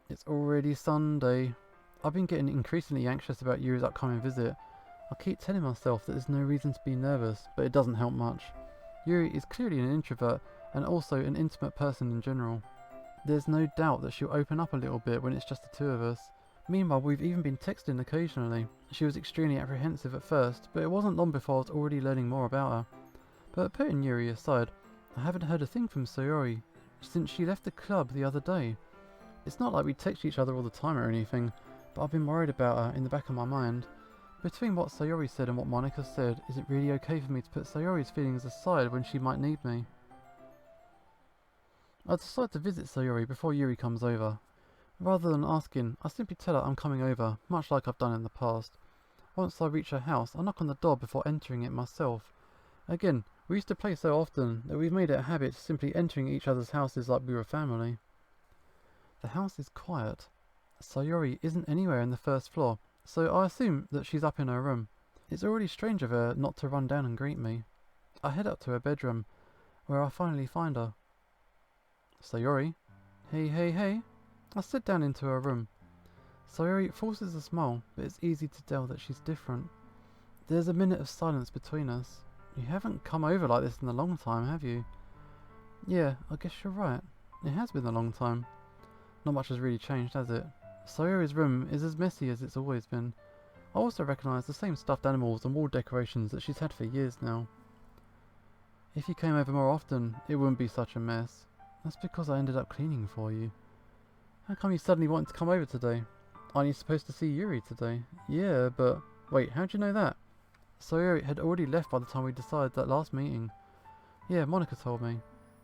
It's already Sunday. I've been getting increasingly anxious about Yuri's upcoming visit. I keep telling myself that there's no reason to be nervous, but it doesn't help much. Yuri is clearly an introvert and also an intimate person in general. There's no doubt that she'll open up a little bit when it's just the two of us. Meanwhile, we've even been texting occasionally. She was extremely apprehensive at first, but it wasn't long before I was already learning more about her. But putting Yuri aside, I haven't heard a thing from Sayori since she left the club the other day. It's not like we text each other all the time or anything, but I've been worried about her in the back of my mind. Between what Sayori said and what Monica said, is it really okay for me to put Sayori's feelings aside when she might need me? I decide to visit Sayori before Yuri comes over. Rather than asking, I simply tell her I'm coming over, much like I've done in the past. Once I reach her house, I knock on the door before entering it myself. Again, we used to play so often that we've made it a habit simply entering each other's houses like we were family. The house is quiet. Sayori isn't anywhere in the first floor, so I assume that she's up in her room. It's already strange of her not to run down and greet me. I head up to her bedroom, where I finally find her. Sayori? Hey. I sit down into her room. Sayori forces a smile, but it's easy to tell that she's different. There's a minute of silence between us. You haven't come over like this in a long time, have you? Yeah, I guess you're right. It has been a long time. Not much has really changed, has it? Sayori's room is as messy as it's always been. I also recognise the same stuffed animals and wall decorations that she's had for years now. If you came over more often, it wouldn't be such a mess. That's because I ended up cleaning for you. How come you suddenly wanted to come over today? Aren't you supposed to see Yuri today? Yeah, but... Wait, how'd you know that? Sayori had already left by the time we decided that last meeting. Yeah, Monica told me.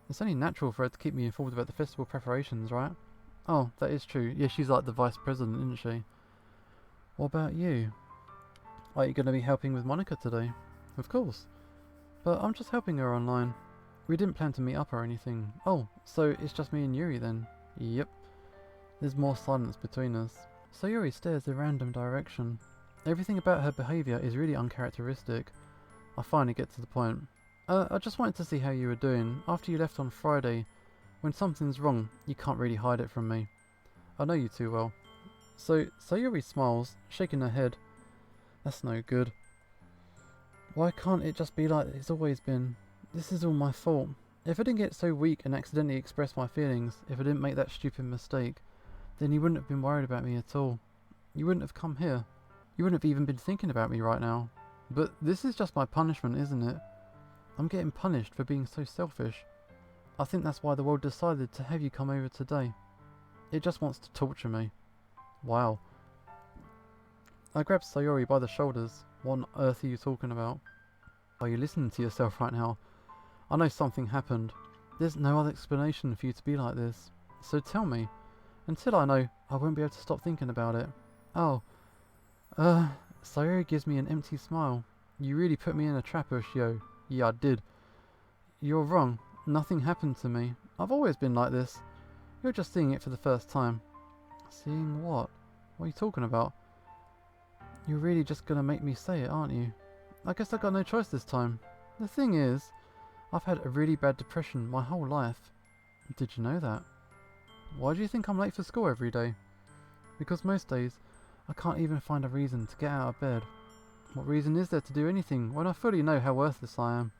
It's only natural for her to keep me informed about the festival preparations, right? Oh, that is true. Yeah, she's like the vice president, isn't she? What about you? Are you going to be helping with Monica today? Of course. But I'm just helping her online. We didn't plan to meet up or anything. Oh, so it's just me and Yuri then? Yep. There's more silence between us. Sayori stares in a random direction. Everything about her behaviour is really uncharacteristic. I finally get to the point. I just wanted to see how you were doing. After you left on Friday, when something's wrong, you can't really hide it from me. I know you too well. So, Sayori smiles, shaking her head. That's no good. Why can't it just be like it's always been? This is all my fault. If I didn't get so weak and accidentally express my feelings, if I didn't make that stupid mistake, then you wouldn't have been worried about me at all. You wouldn't have come here. You wouldn't have even been thinking about me right now. But this is just my punishment, isn't it? I'm getting punished for being so selfish. I think that's why the world decided to have you come over today. It just wants to torture me. Wow. I grab Sayori by the shoulders. What on earth are you talking about? Are you listening to yourself right now? I know something happened. There's no other explanation for you to be like this. So tell me. Until I know, I won't be able to stop thinking about it. Oh. Sayori gives me an empty smile. You really put me in a trap, Ushio. Yeah, I did. You're wrong. Nothing happened to me. I've always been like this. You're just seeing it for the first time. Seeing what? What are you talking about? You're really just gonna make me say it, aren't you? I guess I got no choice this time. The thing is, I've had a really bad depression my whole life. Did you know that? Why do you think I'm late for school every day? Because most days, I can't even find a reason to get out of bed. What reason is there to do anything when I fully know how worthless I am?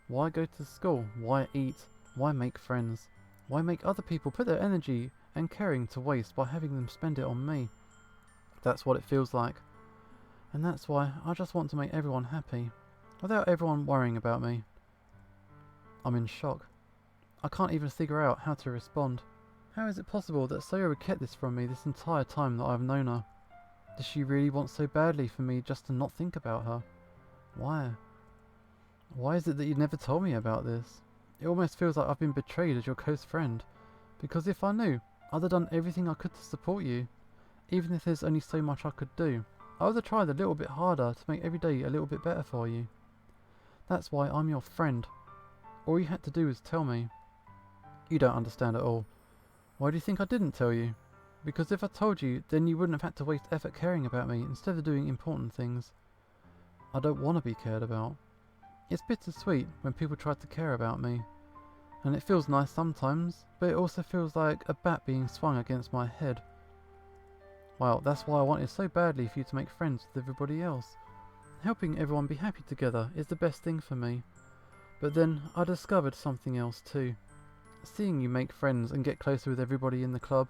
Why go to school? Why eat? Why make friends? Why make other people put their energy and caring to waste by having them spend it on me? That's what it feels like. And that's why I just want to make everyone happy, without everyone worrying about me. I'm in shock. I can't even figure out how to respond. How is it possible that Sayori kept this from me this entire time that I've known her? Does she really want so badly for me just to not think about her? Why? Why is it that you never told me about this? It almost feels like I've been betrayed as your close friend. Because if I knew, I'd have done everything I could to support you. Even if there's only so much I could do. I would have tried a little bit harder to make every day a little bit better for you. That's why I'm your friend. All you had to do was tell me. You don't understand at all. Why do you think I didn't tell you? Because if I told you, then you wouldn't have had to waste effort caring about me instead of doing important things. I don't want to be cared about. It's bittersweet when people try to care about me. And it feels nice sometimes, but it also feels like a bat being swung against my head. Wow, that's why I wanted so badly for you to make friends with everybody else. Helping everyone be happy together is the best thing for me. But then I discovered something else too. Seeing you make friends and get closer with everybody in the club,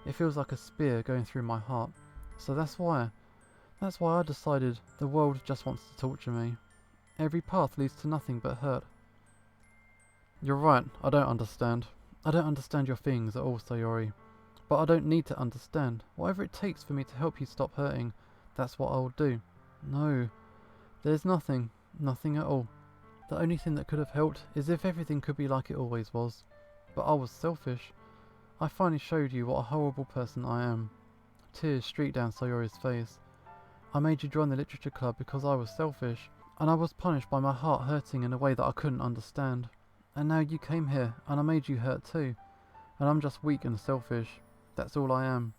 it feels like a spear going through my heart. So that's why I decided the world just wants to torture me. Every path leads to nothing but hurt. You're right, I don't understand. I don't understand your feelings at all, Sayori. But I don't need to understand. Whatever it takes for me to help you stop hurting, that's what I'll do. No, there's nothing at all. The only thing that could have helped is if everything could be like it always was. But I was selfish. I finally showed you what a horrible person I am. Tears streaked down Sayori's face. I made you join the literature club because I was selfish, and I was punished by my heart hurting in a way that I couldn't understand. And now you came here, and I made you hurt too. And I'm just weak and selfish. That's all I am.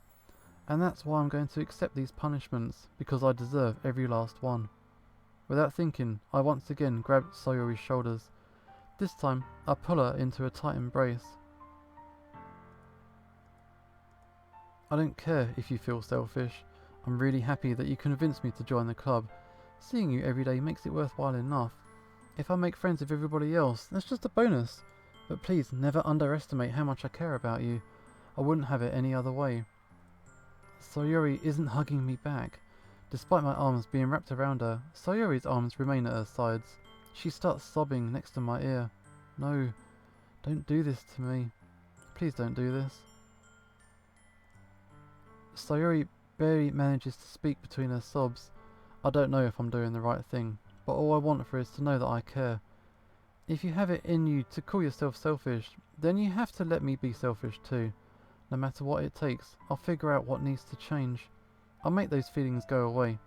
And that's why I'm going to accept these punishments, because I deserve every last one. Without thinking, I once again grabbed Sayori's shoulders. This time, I pull her into a tight embrace. I don't care if you feel selfish. I'm really happy that you convinced me to join the club. Seeing you every day makes it worthwhile enough. If I make friends with everybody else, that's just a bonus. But please never underestimate how much I care about you. I wouldn't have it any other way. Sayori isn't hugging me back. Despite my arms being wrapped around her, Sayori's arms remain at her sides. She starts sobbing next to my ear. No, don't do this to me. Please don't do this. Sayori barely manages to speak between her sobs. I don't know if I'm doing the right thing, but all I want for her is to know that I care. If you have it in you to call yourself selfish, then you have to let me be selfish too. No matter what it takes, I'll figure out what needs to change. I'll make those feelings go away.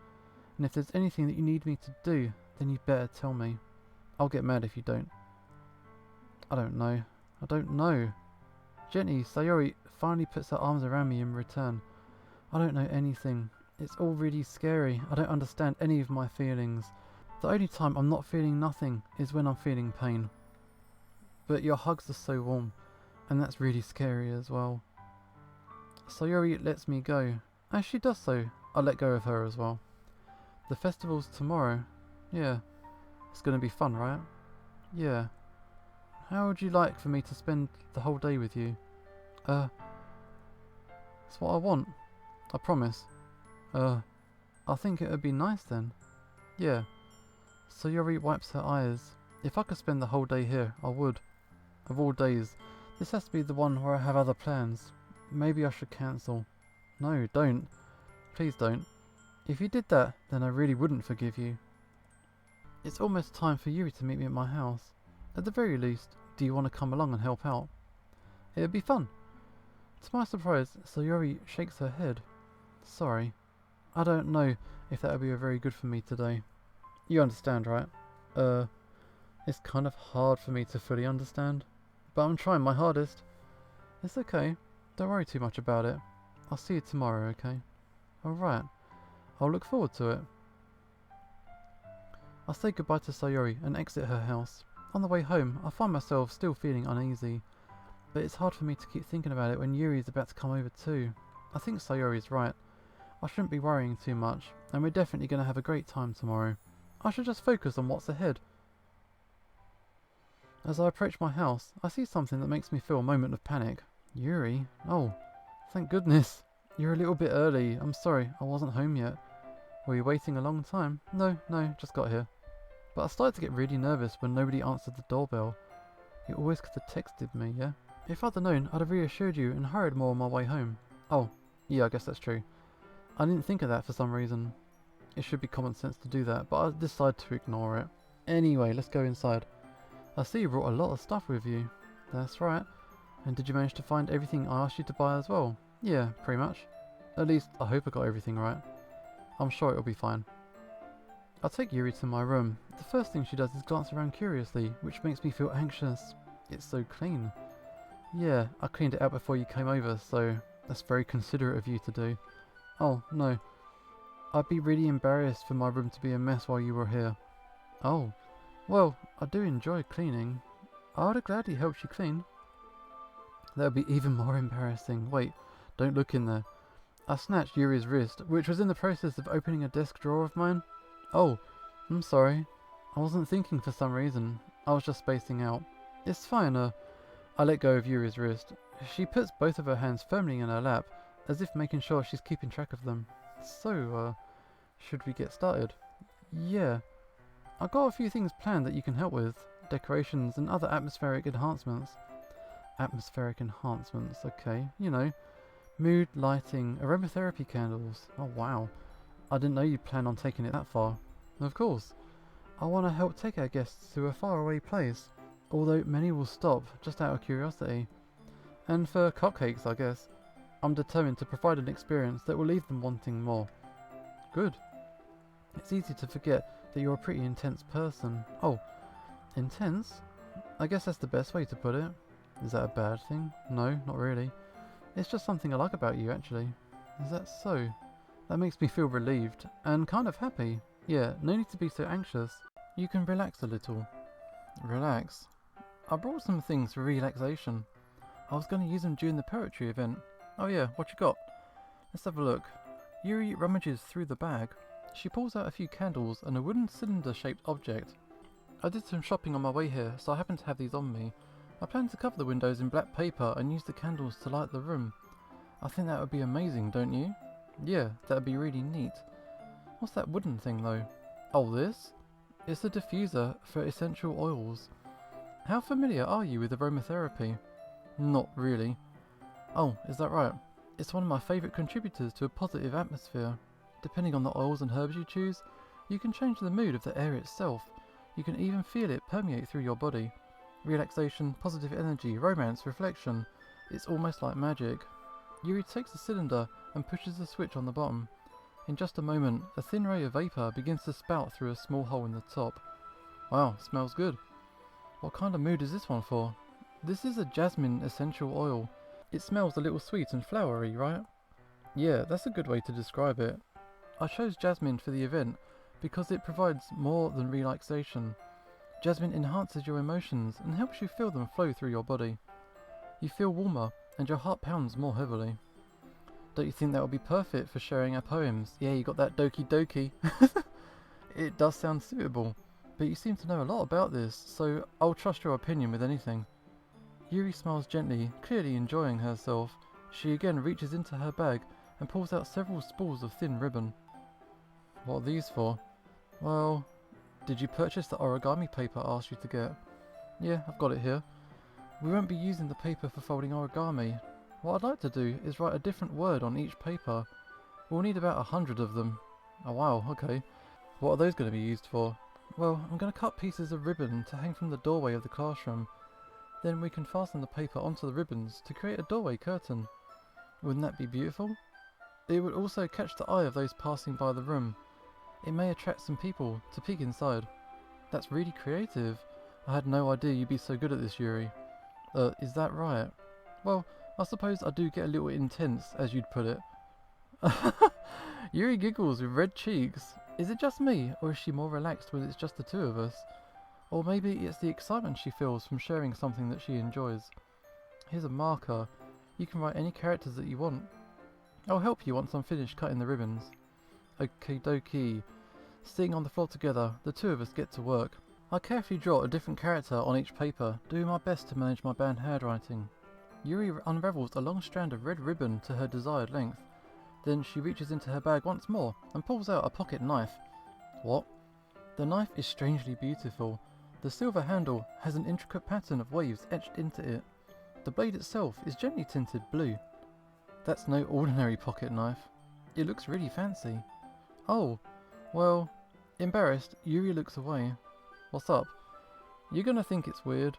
And if there's anything that you need me to do, then you better tell me. I'll get mad if you don't. I don't know. Gently, Sayori finally puts her arms around me in return. I don't know anything. It's all really scary. I don't understand any of my feelings. The only time I'm not feeling nothing is when I'm feeling pain. But your hugs are so warm, and that's really scary as well. Sayori lets me go. As she does so, I let go of her as well. The festival's tomorrow. Yeah. It's gonna be fun, right? Yeah. How would you like for me to spend the whole day with you? It's what I want. I promise. I think it would be nice then. Yeah. Sayori wipes her eyes. If I could spend the whole day here, I would. Of all days, this has to be the one where I have other plans. Maybe I should cancel. No, don't. Please don't. If you did that, then I really wouldn't forgive you. It's almost time for Yuri to meet me at my house. At the very least, do you want to come along and help out? It would be fun. To my surprise, Sayori shakes her head. Sorry. I don't know if that would be very good for me today. You understand, right? It's kind of hard for me to fully understand. But I'm trying my hardest. It's okay. Don't worry too much about it. I'll see you tomorrow, okay? Alright. I'll look forward to it. I say goodbye to Sayori and exit her house. On the way home, I find myself still feeling uneasy. But it's hard for me to keep thinking about it when Yuri is about to come over too. I think Sayori is right. I shouldn't be worrying too much, and we're definitely going to have a great time tomorrow. I should just focus on what's ahead. As I approach my house, I see something that makes me feel a moment of panic. Yuri? Oh, thank goodness. You're a little bit early. I'm sorry, I wasn't home yet. Were you waiting a long time? No, just got here. But I started to get really nervous when nobody answered the doorbell. You always could have texted me, yeah? If I'd have known, I'd have reassured you and hurried more on my way home. Oh, yeah, I guess that's true. I didn't think of that for some reason. It should be common sense to do that, but I decided to ignore it. Anyway, let's go inside. I see you brought a lot of stuff with you. That's right. And did you manage to find everything I asked you to buy as well? Yeah, pretty much. At least, I hope I got everything right. I'm sure it'll be fine. I take Yuri to my room. The first thing she does is glance around curiously, which makes me feel anxious. It's so clean. Yeah, I cleaned it out before you came over, so that's very considerate of you to do. Oh, no. I'd be really embarrassed for my room to be a mess while you were here. Oh, well, I do enjoy cleaning. I would have gladly helped you clean. That would be even more embarrassing. Wait, don't look in there. I snatched Yuri's wrist, which was in the process of opening a desk drawer of mine. Oh, I'm sorry. I wasn't thinking for some reason. I was just spacing out. It's fine, I let go of Yuri's wrist. She puts both of her hands firmly in her lap, as if making sure she's keeping track of them. So, should we get started? Yeah. I got a few things planned that you can help with. Decorations and other atmospheric enhancements. Atmospheric enhancements, okay. You know, mood, lighting, aromatherapy candles. Oh wow. I didn't know you'd plan on taking it that far. Of course. I want to help take our guests to a faraway place, although many will stop just out of curiosity. And for cupcakes, I guess. I'm determined to provide an experience that will leave them wanting more. Good. It's easy to forget that you're a pretty intense person. Oh, intense? I guess that's the best way to put it. Is that a bad thing? No, not really. It's just something I like about you, actually. Is that so? That makes me feel relieved, and kind of happy. Yeah, no need to be so anxious. You can relax a little. Relax? I brought some things for relaxation. I was going to use them during the poetry event. Oh yeah, what you got? Let's have a look. Yuri rummages through the bag. She pulls out a few candles and a wooden cylinder-shaped object. I did some shopping on my way here, so I happen to have these on me. I plan to cover the windows in black paper and use the candles to light the room. I think that would be amazing, don't you? Yeah, that would be really neat. What's that wooden thing though? Oh, this? It's a diffuser for essential oils. How familiar are you with aromatherapy? Not really. Oh, is that right? It's one of my favourite contributors to a positive atmosphere. Depending on the oils and herbs you choose, you can change the mood of the air itself. You can even feel it permeate through your body. Relaxation, positive energy, romance, reflection. It's almost like magic. Yuri takes the cylinder and pushes the switch on the bottom. In just a moment, a thin ray of vapour begins to spout through a small hole in the top. Wow, smells good. What kind of mood is this one for? This is a jasmine essential oil. It smells a little sweet and flowery, right? Yeah, that's a good way to describe it. I chose jasmine for the event because it provides more than relaxation. Jasmine enhances your emotions and helps you feel them flow through your body. You feel warmer and your heart pounds more heavily. Don't you think that would be perfect for sharing our poems? Yeah, you got that Doki Doki. It does sound suitable, but you seem to know a lot about this, so I'll trust your opinion with anything. Yuri smiles gently, clearly enjoying herself. She again reaches into her bag and pulls out several spools of thin ribbon. What are these for? Well, did you purchase the origami paper I asked you to get? Yeah, I've got it here. We won't be using the paper for folding origami. What I'd like to do is write a different word on each paper. We'll need about 100 of them. Oh wow, okay. What are those going to be used for? Well, I'm going to cut pieces of ribbon to hang from the doorway of the classroom. Then we can fasten the paper onto the ribbons to create a doorway curtain. Wouldn't that be beautiful? It would also catch the eye of those passing by the room. It may attract some people to peek inside. That's really creative. I had no idea you'd be so good at this, Yuri. Is that right? Well, I suppose I do get a little intense, as you'd put it. Yuri giggles with red cheeks. Is it just me, or is she more relaxed when it's just the two of us? Or maybe it's the excitement she feels from sharing something that she enjoys. Here's a marker. You can write any characters that you want. I'll help you once I'm finished cutting the ribbons. Okie dokie. Sitting on the floor together, the two of us get to work. I carefully draw a different character on each paper, doing my best to manage my bad handwriting. Yuri unravels a long strand of red ribbon to her desired length. Then she reaches into her bag once more and pulls out a pocket knife. What? The knife is strangely beautiful. The silver handle has an intricate pattern of waves etched into it. The blade itself is gently tinted blue. That's no ordinary pocket knife. It looks really fancy. Oh, well, embarrassed, Yuri looks away. What's up? You're gonna think it's weird.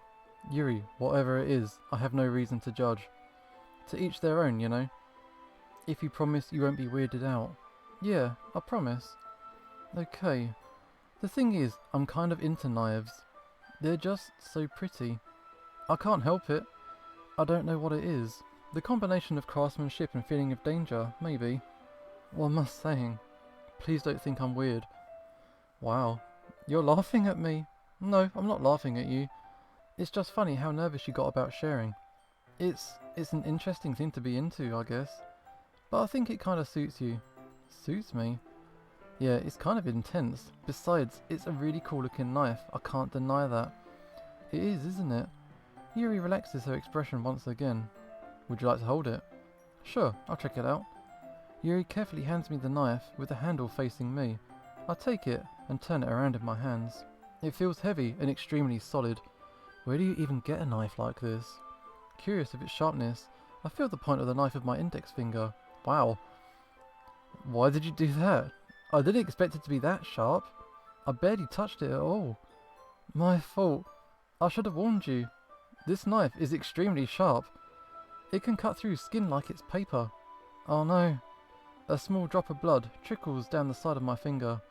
Yuri, whatever it is, I have no reason to judge. To each their own, you know. If you promise you won't be weirded out. Yeah, I promise. Okay. The thing is, I'm kind of into knives. They're just so pretty. I can't help it. I don't know what it is. The combination of craftsmanship and feeling of danger, maybe. What am I saying? Please don't think I'm weird. Wow. You're laughing at me? No, I'm not laughing at you. It's just funny how nervous you got about sharing. It's an interesting thing to be into, I guess. But I think it kind of suits you. Suits me? Yeah, it's kind of intense. Besides, it's a really cool looking knife. I can't deny that. It is, isn't it? Yuri relaxes her expression once again. Would you like to hold it? Sure, I'll check it out. Yuri carefully hands me the knife with the handle facing me. I take it and turn it around in my hands. It feels heavy and extremely solid. Where do you even get a knife like this? Curious of its sharpness, I feel the point of the knife with my index finger. Wow. Why did you do that? I didn't expect it to be that sharp. I barely touched it at all. My fault. I should have warned you. This knife is extremely sharp. It can cut through skin like it's paper. Oh no. A small drop of blood trickles down the side of my finger.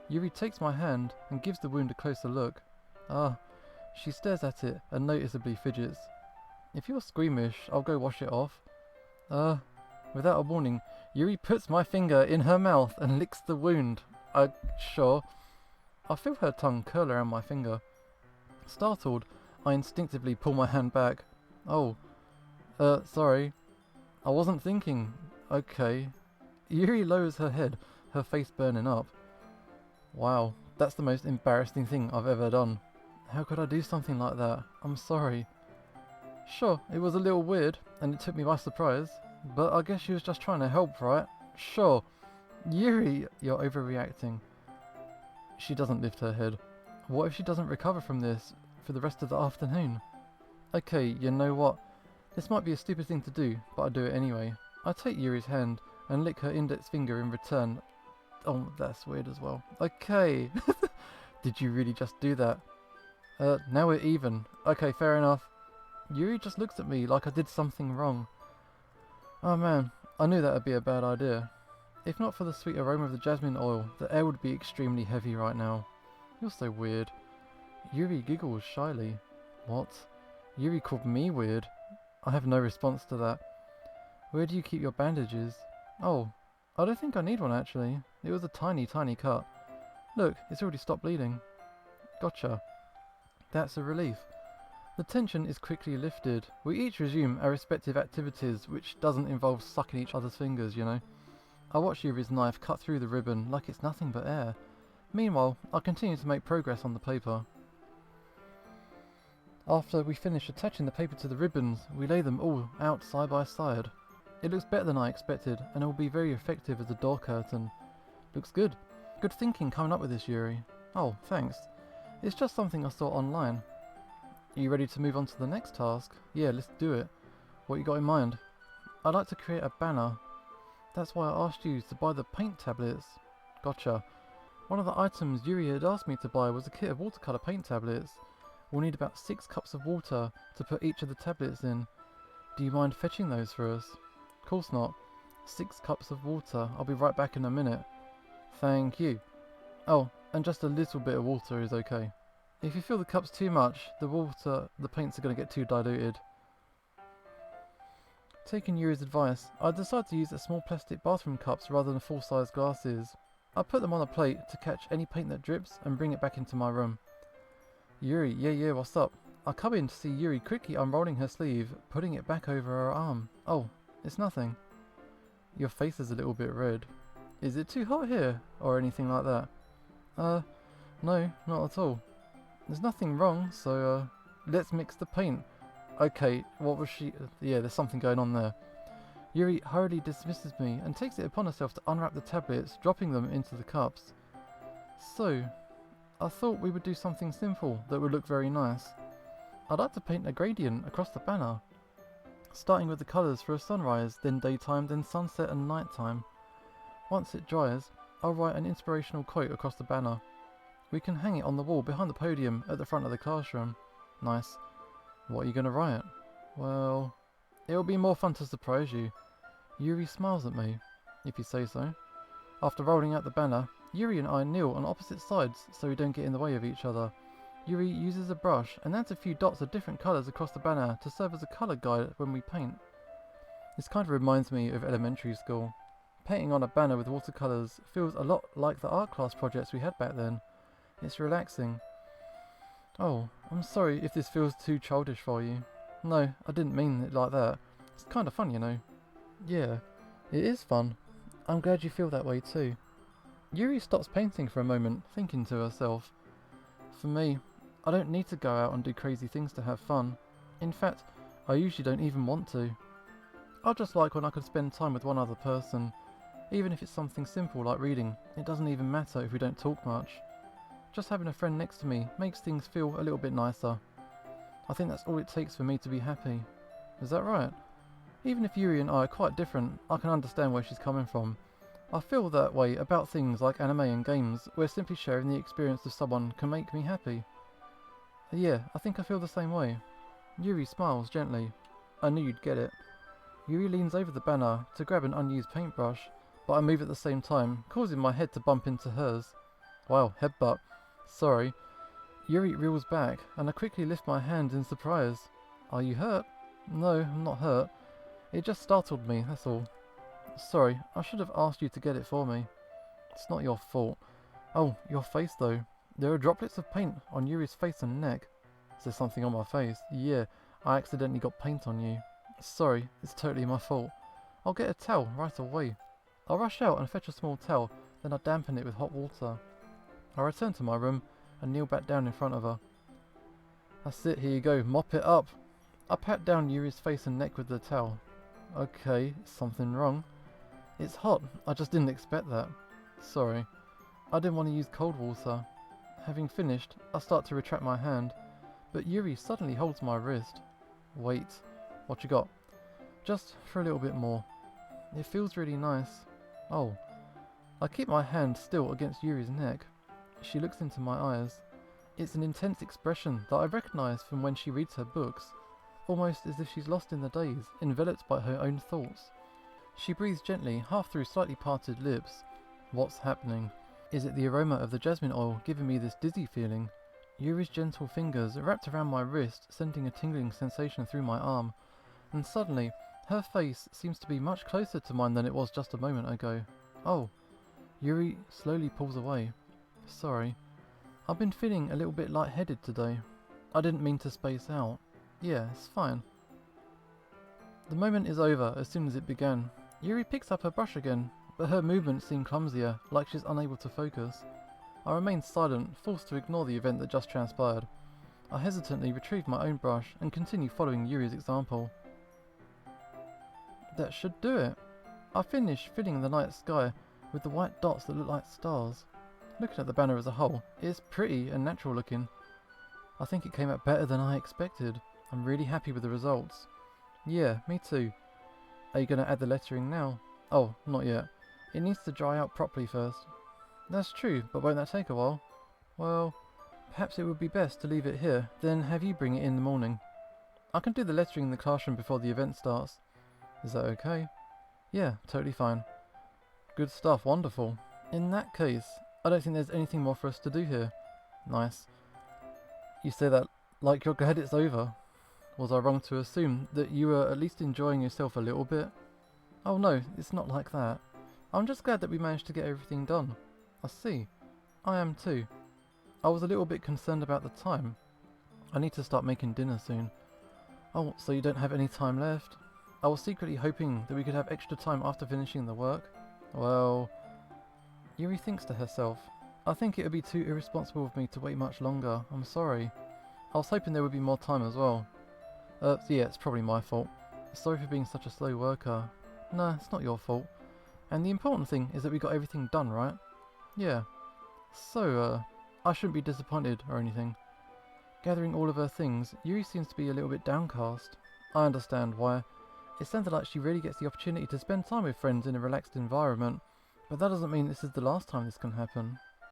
Yuri takes my hand and gives the wound a closer look. Ah, she stares at it and noticeably fidgets. If you're squeamish, I'll go wash it off. Without a warning, Yuri puts my finger in her mouth and licks the wound. Sure. I feel her tongue curl around my finger. Startled, I instinctively pull my hand back. Oh, sorry. I wasn't thinking. Okay. Yuri lowers her head, her face burning up. Wow, that's the most embarrassing thing I've ever done. How could I do something like that? I'm sorry. Sure, it was a little weird, and it took me by surprise, but I guess she was just trying to help, right? Sure. Yuri, you're overreacting. She doesn't lift her head. What if she doesn't recover from this for the rest of the afternoon? Okay, you know what? This might be a stupid thing to do, but I do it anyway. I take Yuri's hand and lick her index finger in return. Oh, that's weird as well. Okay. Did you really just do that? Now we're even. Okay, fair enough. Yuri just looks at me like I did something wrong. Oh man, I knew that would be a bad idea. If not for the sweet aroma of the jasmine oil, the air would be extremely heavy right now. You're so weird. Yuri giggles shyly. What? Yuri called me weird? I have no response to that. Where do you keep your bandages? Oh, I don't think I need one actually. It was a tiny, tiny cut. Look, it's already stopped bleeding. Gotcha. That's a relief. The tension is quickly lifted. We each resume our respective activities, which doesn't involve sucking each other's fingers, you know. I watch Yuri's knife cut through the ribbon like it's nothing but air. Meanwhile, I continue to make progress on the paper. After we finish attaching the paper to the ribbons, we lay them all out side by side. It looks better than I expected, and it will be very effective as a door curtain. Looks good. Good thinking coming up with this, Yuri. Oh, thanks. It's just something I saw online. Are you ready to move on to the next task? Yeah, let's do it. What you got in mind? I'd like to create a banner. That's why I asked you to buy the paint tablets. Gotcha. One of the items Yuri had asked me to buy was a kit of watercolour paint tablets. We'll need about 6 cups of water to put each of the tablets in. Do you mind fetching those for us? Of course not. 6 cups of water. I'll be right back in a minute. Thank you. Oh, and just a little bit of water is okay. If you feel the cup's too much, the paints are going to get too diluted. Taking Yuri's advice, I decided to use a small plastic bathroom cups rather than full-size glasses. I put them on a plate to catch any paint that drips and bring it back into my room. Yuri, yeah, what's up? I come in to see Yuri quickly unrolling her sleeve, putting it back over her arm. Oh, it's nothing. Your face is a little bit red. Is it too hot here, or anything like that? No, not at all. There's nothing wrong, so, let's mix the paint. Okay, what was she? Yeah, there's something going on there. Yuri hurriedly dismisses me and takes it upon herself to unwrap the tablets, dropping them into the cups. So, I thought we would do something simple that would look very nice. I'd like to paint a gradient across the banner, starting with the colours for a sunrise, then daytime, then sunset and nighttime. Once it dries, I'll write an inspirational quote across the banner. We can hang it on the wall behind the podium at the front of the classroom. Nice. What are you going to write? Well, it'll be more fun to surprise you. Yuri smiles at me, if you say so. After rolling out the banner, Yuri and I kneel on opposite sides so we don't get in the way of each other. Yuri uses a brush and adds a few dots of different colours across the banner to serve as a colour guide when we paint. This kind of reminds me of elementary school. Painting on a banner with watercolours feels a lot like the art class projects we had back then. It's relaxing. Oh, I'm sorry if this feels too childish for you. No, I didn't mean it like that. It's kind of fun, you know. Yeah, it is fun. I'm glad you feel that way too. Yuri stops painting for a moment, thinking to herself. For me, I don't need to go out and do crazy things to have fun. In fact, I usually don't even want to. I just like when I could spend time with one other person. Even if it's something simple like reading, it doesn't even matter if we don't talk much. Just having a friend next to me makes things feel a little bit nicer. I think that's all it takes for me to be happy. Is that right? Even if Yuri and I are quite different, I can understand where she's coming from. I feel that way about things like anime and games, where simply sharing the experience of someone can make me happy. Yeah, I think I feel the same way. Yuri smiles gently. I knew you'd get it. Yuri leans over the banner to grab an unused paintbrush, but I move at the same time, causing my head to bump into hers. Wow, headbutt. Sorry. Yuri reels back, and I quickly lift my hand in surprise. Are you hurt? No, I'm not hurt. It just startled me, that's all. Sorry, I should have asked you to get it for me. It's not your fault. Oh, your face though. There are droplets of paint on Yuri's face and neck. Is there something on my face? Yeah, I accidentally got paint on you. Sorry, it's totally my fault. I'll get a towel right away. I'll rush out and fetch a small towel, then I'll dampen it with hot water. I return to my room and kneel back down in front of her. That's it, here you go, mop it up. I pat down Yuri's face and neck with the towel. Okay, is something wrong? It's hot, I just didn't expect that. Sorry, I didn't want to use cold water. Having finished, I start to retract my hand, but Yuri suddenly holds my wrist. Wait, what you got? Just for a little bit more. It feels really nice. Oh. I keep my hand still against Yuri's neck. She looks into my eyes. It's an intense expression that I recognise from when she reads her books, almost as if she's lost in the days, enveloped by her own thoughts. She breathes gently, half through slightly parted lips. What's happening? Is it the aroma of the jasmine oil giving me this dizzy feeling? Yuri's gentle fingers wrapped around my wrist, sending a tingling sensation through my arm, and suddenly, her face seems to be much closer to mine than it was just a moment ago. Oh. Yuri slowly pulls away. Sorry. I've been feeling a little bit lightheaded today. I didn't mean to space out. Yeah, it's fine. The moment is over as soon as it began. Yuri picks up her brush again, but her movements seem clumsier, like she's unable to focus. I remain silent, forced to ignore the event that just transpired. I hesitantly retrieve my own brush and continue following Yuri's example. That should do it. I finish filling the night sky with the white dots that look like stars. Looking at the banner as a whole, it is pretty and natural looking. I think it came out better than I expected. I'm really happy with the results. Yeah, me too. Are you going to add the lettering now? Oh, not yet. It needs to dry out properly first. That's true, but won't that take a while? Well, perhaps it would be best to leave it here, then have you bring it in the morning. I can do the lettering in the classroom before the event starts. Is that okay? Yeah, totally fine. Good stuff, wonderful. In that case, I don't think there's anything more for us to do here. Nice. You say that like you're glad it's over. Was I wrong to assume that you were at least enjoying yourself a little bit? Oh no, it's not like that. I'm just glad that we managed to get everything done. I see. I am too. I was a little bit concerned about the time. I need to start making dinner soon. Oh, so you don't have any time left? I was secretly hoping that we could have extra time after finishing the work. Well... Yuri thinks to herself. I think it would be too irresponsible of me to wait much longer. I'm sorry. I was hoping there would be more time as well. Yeah, it's probably my fault. Sorry for being such a slow worker. Nah, it's not your fault. And the important thing is that we got everything done, right? Yeah. So, I shouldn't be disappointed or anything. Gathering all of her things, Yuri seems to be a little bit downcast. I understand why. It sounded like she really gets the opportunity to spend time with friends in a relaxed environment, but that doesn't mean this is the last time this can happen.